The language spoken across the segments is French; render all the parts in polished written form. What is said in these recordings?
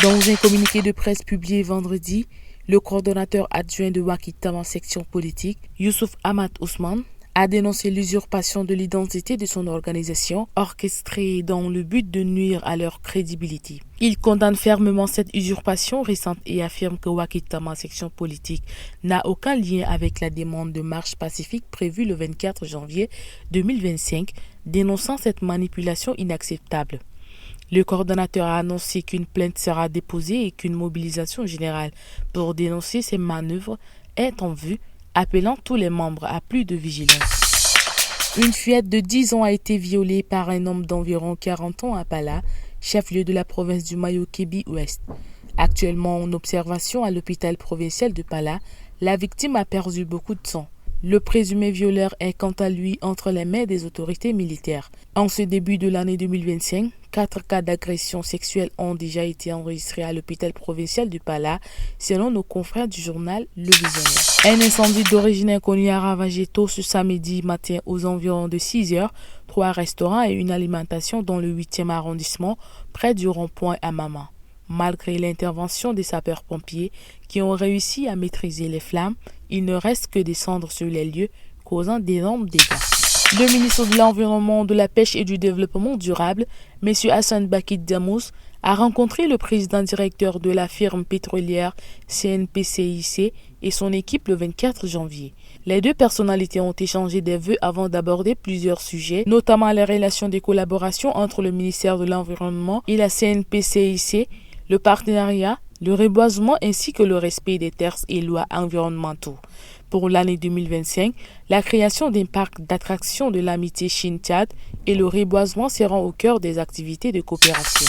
Dans un communiqué de presse publié vendredi, le coordonnateur adjoint de Wakita en section politique, Youssouf Ahmad Ousmane, a dénoncé l'usurpation de l'identité de son organisation, orchestrée dans le but de nuire à leur crédibilité. Il condamne fermement cette usurpation récente et affirme que Wakita en section politique n'a aucun lien avec la demande de marche pacifique prévue le 24 janvier 2025, dénonçant cette manipulation inacceptable. Le coordonnateur a annoncé qu'une plainte sera déposée et qu'une mobilisation générale pour dénoncer ces manœuvres est en vue, appelant tous les membres à plus de vigilance. Une fillette de 10 ans a été violée par un homme d'environ 40 ans à Pala, chef-lieu de la province du Mayo-Kebbi-Ouest. Actuellement en observation à l'hôpital provincial de Pala, la victime a perdu beaucoup de sang. Le présumé violeur est quant à lui entre les mains des autorités militaires. En ce début de l'année 2025, 4 cas d'agression sexuelle ont déjà été enregistrés à l'hôpital provincial du Pala, selon nos confrères du journal Le Visionnaire. Un incendie d'origine inconnue a ravagé tôt ce samedi matin aux environs de 6 heures, 3 restaurants et une alimentation dans le 8e arrondissement, près du rond-point à Mama. Malgré l'intervention des sapeurs-pompiers qui ont réussi à maîtriser les flammes, il ne reste que des cendres sur les lieux, causant d'énormes dégâts. Le ministre de l'Environnement, de la Pêche et du Développement durable, M. Hassan Bakit Damous, a rencontré le président directeur de la firme pétrolière CNPCIC et son équipe le 24 janvier. Les deux personnalités ont échangé des vœux avant d'aborder plusieurs sujets, notamment les relations de collaboration entre le ministère de l'Environnement et la CNPCIC, le partenariat, le reboisement ainsi que le respect des terres et lois environnementaux. Pour l'année 2025, la création d'un parc d'attractions de l'amitié Chine-Tchad et le reboisement seront au cœur des activités de coopération.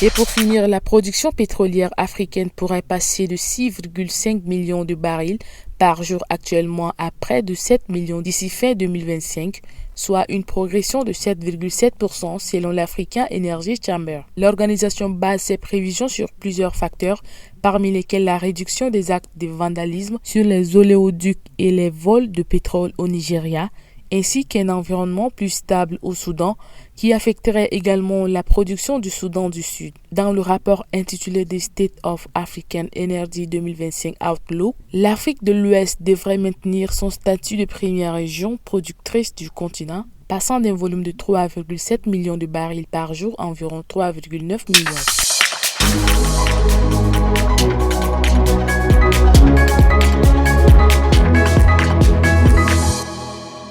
Et pour finir, la production pétrolière africaine pourrait passer de 6,5 millions de barils par jour actuellement à près de 7 millions d'ici fin 2025, soit une progression de 7,7% selon l'African Energy Chamber. L'organisation base ses prévisions sur plusieurs facteurs, parmi lesquels la réduction des actes de vandalisme sur les oléoducs et les vols de pétrole au Nigeria, ainsi qu'un environnement plus stable au Soudan, qui affecterait également la production du Soudan du Sud. Dans le rapport intitulé The State of African Energy 2025 Outlook, l'Afrique de l'Ouest devrait maintenir son statut de première région productrice du continent, passant d'un volume de 3,7 millions de barils par jour à environ 3,9 millions.